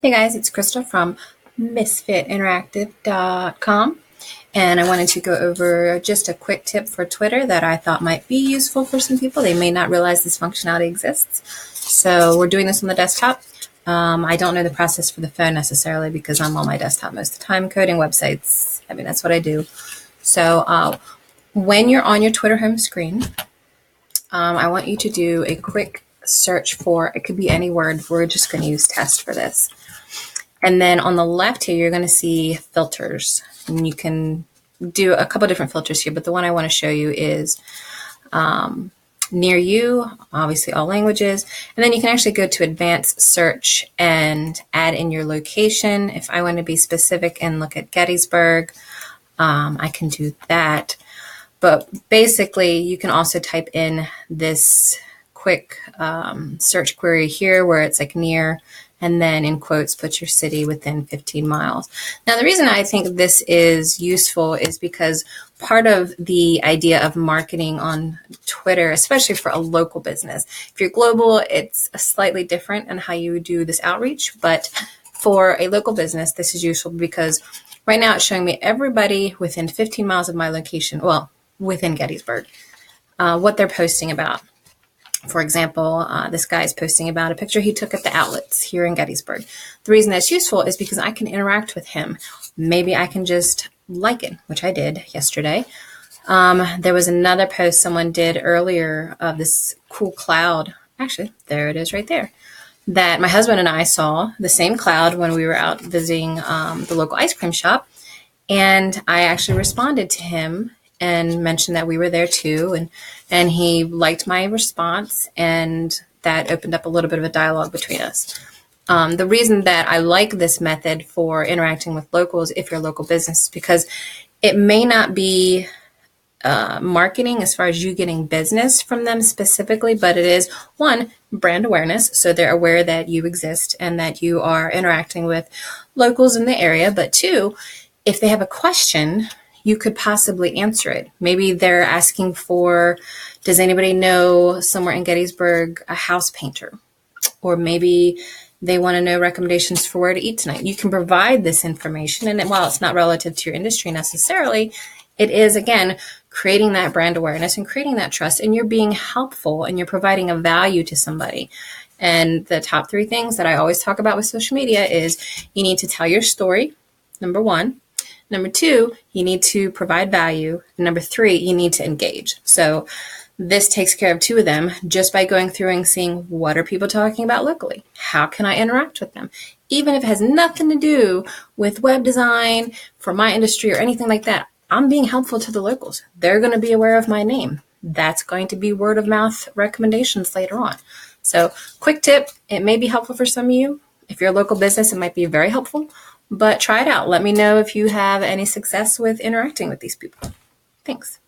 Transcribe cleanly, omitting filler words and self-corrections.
Hey guys, it's Crystal from MisfitInteractive.com, and I wanted to go over just a quick tip for Twitter that I thought might be useful for some people. They may not realize this functionality exists. So we're doing this on the desktop. I don't know the process for the phone necessarily because I'm on my desktop most of the time coding websites. I mean, that's what I do. So when you're on your Twitter home screen, I want you to do a quick search for, it could be any word. We're just going to use test for this. And then on the left here, you're going to see filters. And you can do a couple different filters here, but the one I want to show you is near you, obviously all languages. And then you can actually go to advanced search and add in your location. If I want to be specific and look at Gettysburg, I can do that. But basically, you can also type in this quick search query here where it's like near, and then in quotes, put your city within 15 miles. Now, the reason I think this is useful is because part of the idea of marketing on Twitter, especially for a local business, if you're global, it's slightly different in how you do this outreach. But for a local business, this is useful because right now it's showing me everybody within 15 miles of my location, well, within Gettysburg, what they're posting about. For example, this guy is posting about a picture he took at the outlets here in Gettysburg. The reason that's useful is because I can interact with him. Maybe I can just like it, which I did yesterday. There was another post someone did earlier of this cool cloud. Actually, there it is right there. That my husband and I saw the same cloud when we were out visiting the local ice cream shop. And I actually responded to him and mentioned that we were there too. And he liked my response, and that opened up a little bit of a dialogue between us. The reason that I like this method for interacting with locals, if you're a local business, is because it may not be marketing as far as you getting business from them specifically, but it is, one, brand awareness. So they're aware that you exist and that you are interacting with locals in the area. But two, if they have a question, you could possibly answer it. Maybe they're asking for, does anybody know somewhere in Gettysburg a house painter? Or maybe they want to know recommendations for where to eat tonight. You can provide this information, and while it's not relative to your industry necessarily, it is, again, creating that brand awareness and creating that trust, and you're being helpful and you're providing a value to somebody. And the top three things that I always talk about with social media is you need to tell your story, number one. Number two, you need to provide value. And number three, you need to engage. So this takes care of two of them just by going through and seeing what are people talking about locally? How can I interact with them? Even if it has nothing to do with web design for my industry or anything like that, I'm being helpful to the locals. They're going to be aware of my name. That's going to be word of mouth recommendations later on. So quick tip, it may be helpful for some of you. If you're a local business, it might be very helpful. But try it out. Let me know if you have any success with interacting with these people. Thanks.